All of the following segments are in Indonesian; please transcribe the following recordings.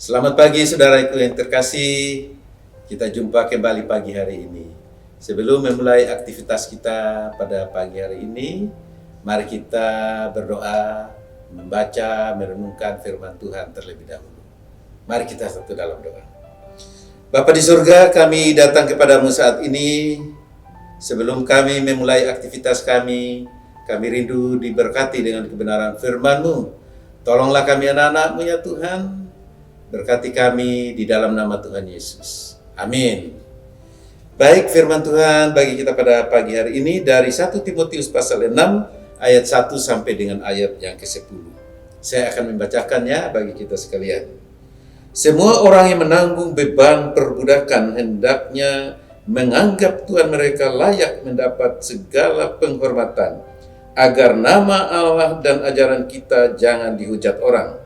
Selamat pagi saudaraku yang terkasih, kita jumpa kembali pagi hari ini. Sebelum memulai aktivitas kita pada pagi hari ini, mari kita berdoa, membaca, merenungkan firman Tuhan terlebih dahulu. Mari kita satu dalam doa. Bapa di surga, kami datang kepadamu saat ini. Sebelum kami memulai aktivitas kami rindu diberkati dengan kebenaran firman-Mu. Tolonglah kami anak-anak-Mu ya Tuhan, berkati kami di dalam nama Tuhan Yesus. Amin. Baik, firman Tuhan bagi kita pada pagi hari ini dari 1 Timotius pasal 6 ayat 1 sampai dengan ayat yang ke-10. Saya akan membacakannya bagi kita sekalian. Semua orang yang menanggung beban perbudakan hendaknya menganggap Tuhan mereka layak mendapat segala penghormatan, agar nama Allah dan ajaran kita jangan dihujat orang.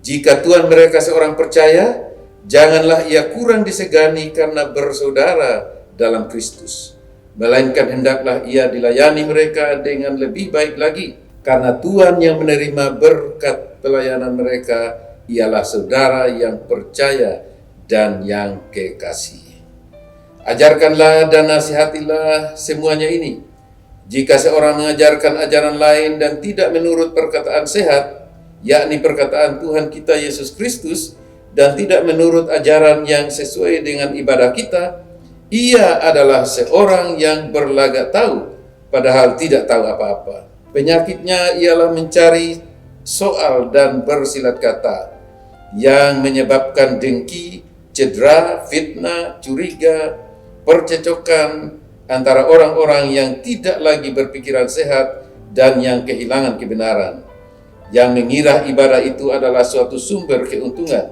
Jika Tuhan mereka seorang percaya, janganlah ia kurang disegani karena bersaudara dalam Kristus. Melainkan hendaklah ia dilayani mereka dengan lebih baik lagi, karena Tuhan yang menerima berkat pelayanan mereka ialah saudara yang percaya dan yang kekasih. Ajarkanlah dan nasihatilah semuanya ini. Jika seorang mengajarkan ajaran lain dan tidak menurut perkataan sehat, yakni perkataan Tuhan kita Yesus Kristus, dan tidak menurut ajaran yang sesuai dengan ibadah kita, ia adalah seorang yang berlagak tahu, padahal tidak tahu apa-apa. Penyakitnya ialah mencari soal dan bersilat kata, yang menyebabkan dengki, cedera, fitnah, curiga, percecokan antara orang-orang yang tidak lagi berpikiran sehat dan yang kehilangan kebenaran, yang mengira ibadah itu adalah suatu sumber keuntungan.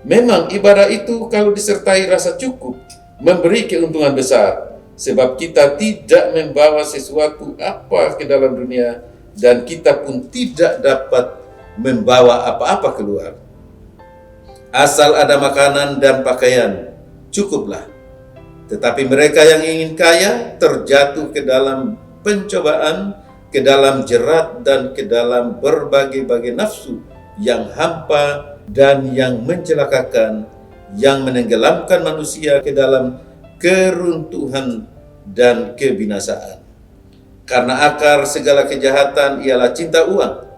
Memang ibadah itu kalau disertai rasa cukup, memberi keuntungan besar, sebab kita tidak membawa sesuatu apa ke dalam dunia, dan kita pun tidak dapat membawa apa-apa keluar. Asal ada makanan dan pakaian, cukuplah. Tetapi mereka yang ingin kaya terjatuh ke dalam pencobaan, ke dalam jerat, dan ke dalam berbagai-bagai nafsu yang hampa dan yang mencelakakan, yang menenggelamkan manusia ke dalam keruntuhan dan kebinasaan. Karena akar segala kejahatan ialah cinta uang.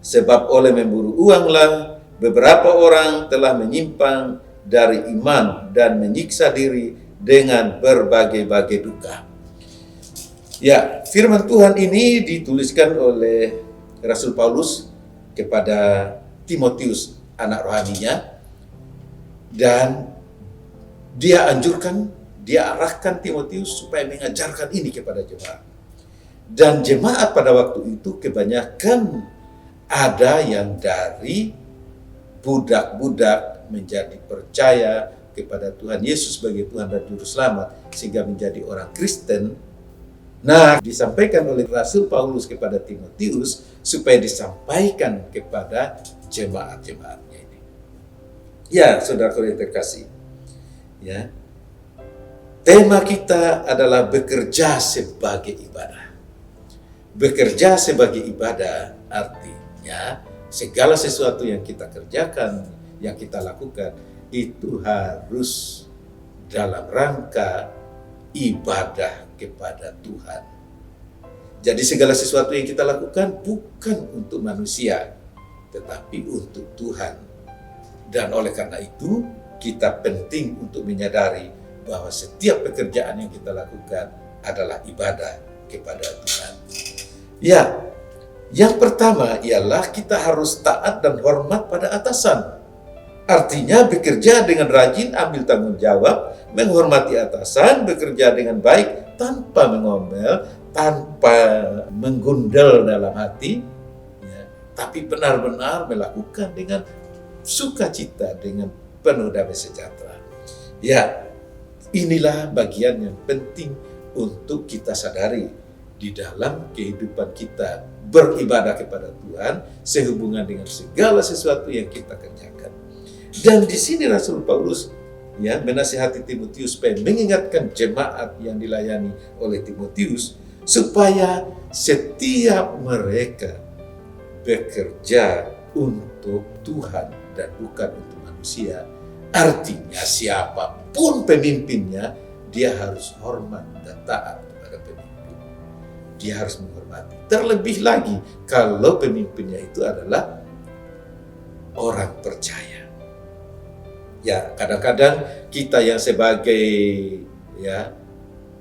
Sebab oleh memburu uanglah beberapa orang telah menyimpang dari iman dan menyiksa diri dengan berbagai-bagai duka. Ya, firman Tuhan ini dituliskan oleh Rasul Paulus kepada Timotius, anak rohaninya, dan dia arahkan Timotius supaya mengajarkan ini kepada jemaat. Dan jemaat pada waktu itu kebanyakan ada yang dari budak-budak menjadi percaya kepada Tuhan Yesus sebagai Tuhan dan Juru Selamat, sehingga menjadi orang Kristen. Nah, disampaikan oleh Rasul Paulus kepada Timotius supaya disampaikan kepada jemaat-jemaatnya ini. Ya, saudara yang terkasih, ya, tema kita adalah bekerja sebagai ibadah. Bekerja sebagai ibadah artinya segala sesuatu yang kita kerjakan, yang kita lakukan, itu harus dalam rangka ibadah kepada Tuhan. Jadi segala sesuatu yang kita lakukan bukan untuk manusia, tetapi untuk Tuhan. Dan oleh karena itu, kita penting untuk menyadari bahwa setiap pekerjaan yang kita lakukan adalah ibadah kepada Tuhan. Ya, yang pertama ialah kita harus taat dan hormat pada atasan. Artinya bekerja dengan rajin, ambil tanggung jawab, menghormati atasan, bekerja dengan baik, tanpa mengomel, tanpa menggundel dalam hati, ya, tapi benar-benar melakukan dengan sukacita, dengan penuh damai sejahtera. Ya, inilah bagian yang penting untuk kita sadari di dalam kehidupan kita beribadah kepada Tuhan, sehubungan dengan segala sesuatu yang kita kerjakan. Dan di sini Rasul Paulus ya menasihati Timotius supaya mengingatkan jemaat yang dilayani oleh Timotius supaya setiap mereka bekerja untuk Tuhan dan bukan untuk manusia. Artinya siapapun pemimpinnya, dia harus hormat dan taat kepada pemimpin. Dia harus menghormati. Terlebih lagi kalau pemimpinnya itu adalah orang percaya. Ya, kadang-kadang kita yang sebagai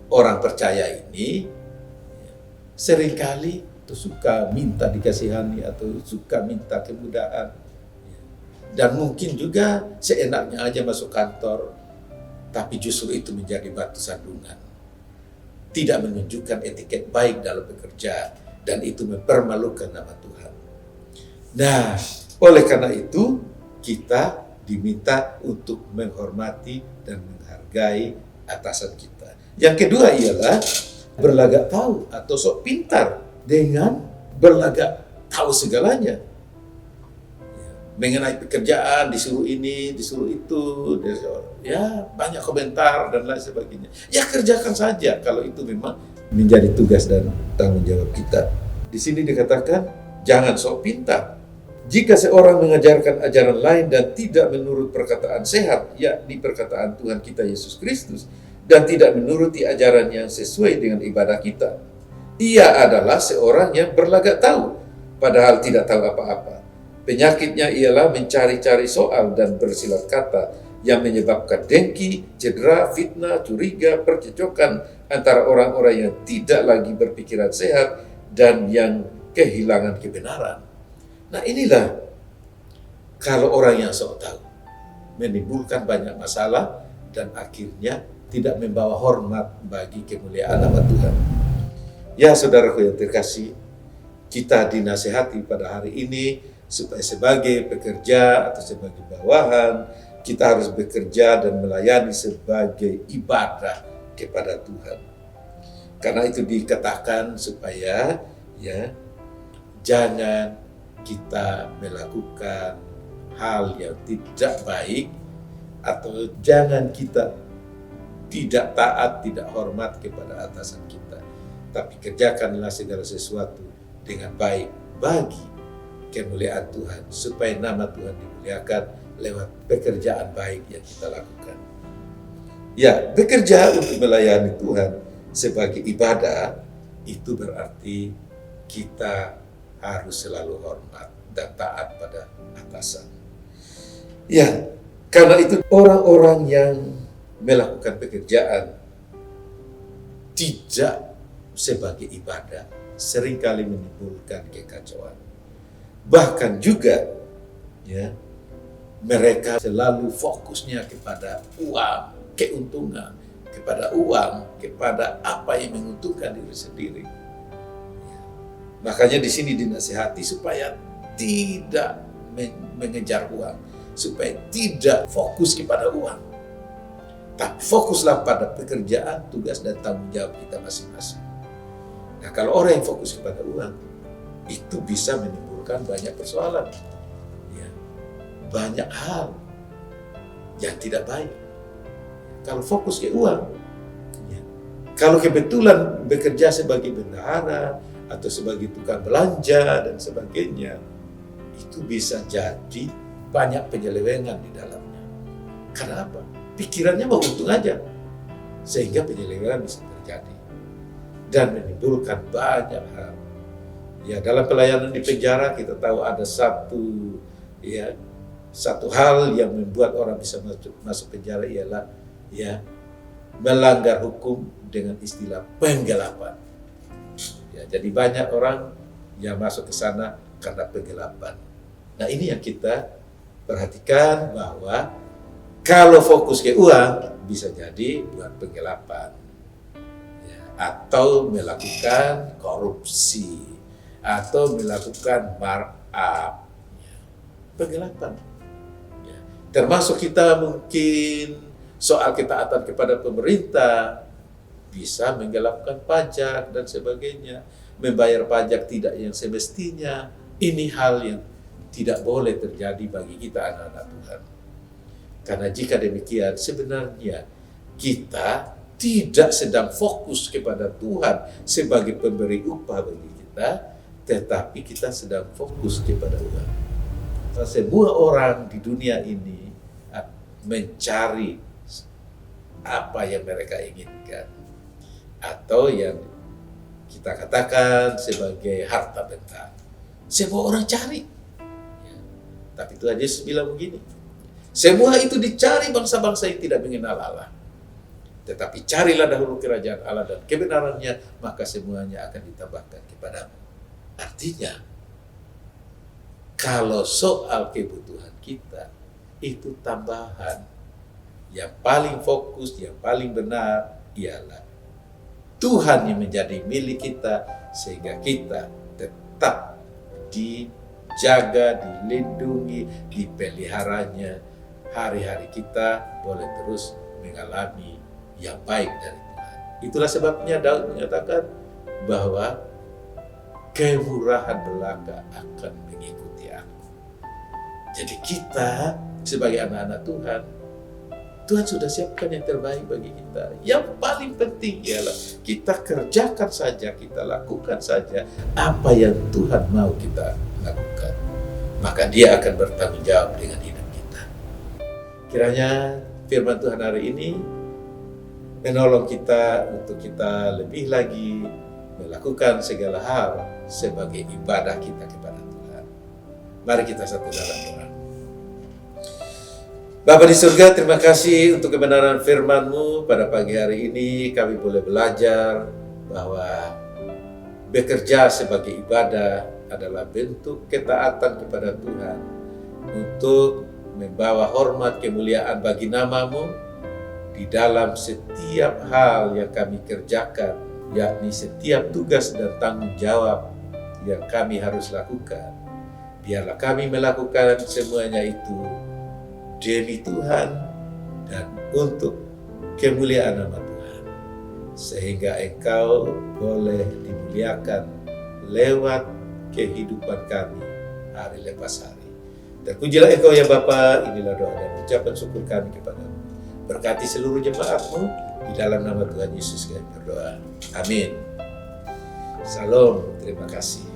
orang percaya ini seringkali suka minta dikasihani atau suka minta kemudahan. Dan mungkin juga seenaknya aja masuk kantor, tapi justru itu menjadi batu sandungan. Tidak menunjukkan etiket baik dalam bekerja, dan itu mempermalukan nama Tuhan. Nah, oleh karena itu, kita diminta untuk menghormati dan menghargai atasan kita. Yang kedua ialah berlagak tahu atau sok pintar dengan berlagak tahu segalanya. Mengenai pekerjaan, disuruh ini, disuruh itu, banyak komentar dan lain sebagainya. Ya kerjakan saja kalau itu memang menjadi tugas dan tanggung jawab kita. Di sini dikatakan, jangan sok pintar. Jika seorang mengajarkan ajaran lain dan tidak menurut perkataan sehat, yakni perkataan Tuhan kita Yesus Kristus, dan tidak menuruti ajaran yang sesuai dengan ibadah kita, ia adalah seorang yang berlagak tahu, padahal tidak tahu apa-apa. Penyakitnya ialah mencari-cari soal dan bersilat kata yang menyebabkan dengki, cedera, fitnah, curiga, percecokan antara orang-orang yang tidak lagi berpikiran sehat dan yang kehilangan kebenaran. Nah inilah kalau orang yang sok tahu menimbulkan banyak masalah dan akhirnya tidak membawa hormat bagi kemuliaan nama Tuhan. Ya saudaraku yang terkasih, kita dinasihati pada hari ini supaya sebagai pekerja atau sebagai bawahan, kita harus bekerja dan melayani sebagai ibadah kepada Tuhan. Karena itu dikatakan supaya jangan kita melakukan hal yang tidak baik, atau jangan kita tidak taat, tidak hormat kepada atasan kita. Tapi kerjakanlah segala sesuatu dengan baik bagi kemuliaan Tuhan, supaya nama Tuhan dimuliakan lewat pekerjaan baik yang kita lakukan. Ya, bekerja untuk melayani Tuhan sebagai ibadah, itu berarti kita harus selalu hormat dan taat pada atasan. Ya, karena itu orang-orang yang melakukan pekerjaan tidak sebagai ibadah seringkali menimbulkan kekacauan. Bahkan juga mereka selalu fokusnya kepada uang, keuntungan, kepada uang, kepada apa yang menguntungkan diri sendiri. Makanya di sini dinasihati supaya tidak mengejar uang, supaya tidak fokus kepada uang, tapi fokuslah pada pekerjaan, tugas dan tanggung jawab kita masing-masing. Nah, kalau orang yang fokus kepada uang, itu bisa menimbulkan banyak persoalan, banyak hal yang tidak baik. Kalau fokus ke uang, kalau kebetulan bekerja sebagai bendahara atau sebagai tukang belanja dan sebagainya, itu bisa jadi banyak penyelewengan di dalamnya. Karena apa? Pikirannya mau untung aja, sehingga penyelewengan bisa terjadi dan menimbulkan banyak hal. Ya, dalam pelayanan di penjara kita tahu ada satu hal yang membuat orang bisa masuk penjara ialah melanggar hukum dengan istilah penggelapan. Ya, jadi banyak orang yang masuk ke sana karena penggelapan. Nah, ini yang kita perhatikan, bahwa kalau fokus ke uang bisa jadi buat penggelapan, atau melakukan korupsi, atau melakukan markup, penggelapan. Termasuk kita mungkin soal ketaatan kepada pemerintah, bisa menggelapkan pajak dan sebagainya, membayar pajak tidak yang semestinya. Ini hal yang tidak boleh terjadi bagi kita anak-anak Tuhan. Karena jika demikian, sebenarnya kita tidak sedang fokus kepada Tuhan sebagai pemberi upah bagi kita, tetapi kita sedang fokus kepada uang. Semua orang di dunia ini mencari apa yang mereka inginkan, atau yang kita katakan sebagai harta benda. Semua orang cari. Ya. Tapi Tuhan Yesus bilang begini, semua itu dicari bangsa-bangsa yang tidak mengenal Allah. Tetapi carilah dahulu kerajaan Allah dan kebenarannya, maka semuanya akan ditambahkan kepadamu. Artinya, kalau soal kebutuhan kita, itu tambahan. Yang paling fokus, yang paling benar ialah Tuhan yang menjadi milik kita, sehingga kita tetap dijaga, dilindungi, dipeliharanya. Hari-hari kita boleh terus mengalami yang baik dari Tuhan. Itulah sebabnya Daud menyatakan bahwa kemurahan belaka akan mengikuti aku. Jadi kita sebagai anak-anak Tuhan, Tuhan sudah siapkan yang terbaik bagi kita. Yang paling penting ialah kita kerjakan saja, kita lakukan saja apa yang Tuhan mau kita lakukan. Maka Dia akan bertanggung jawab dengan hidup kita. Kiranya firman Tuhan hari ini menolong kita untuk kita lebih lagi melakukan segala hal sebagai ibadah kita kepada Tuhan. Mari kita satu dalam doa. Bapa di surga, terima kasih untuk kebenaran firman-Mu. Pada pagi hari ini kami boleh belajar bahwa bekerja sebagai ibadah adalah bentuk ketaatan kepada Tuhan untuk membawa hormat kemuliaan bagi nama-Mu di dalam setiap hal yang kami kerjakan, yakni setiap tugas dan tanggung jawab yang kami harus lakukan. Biarlah kami melakukan semuanya itu demi Tuhan dan untuk kemuliaan nama Tuhan, sehingga Engkau boleh dimuliakan lewat kehidupan kami hari lepas hari. Terpujilah Engkau ya Bapa, inilah doa dan ucapan syukur kami kepadamu. Berkati seluruh jemaat-Mu, di dalam nama Tuhan Yesus kami berdoa. Amin. Salam, terima kasih.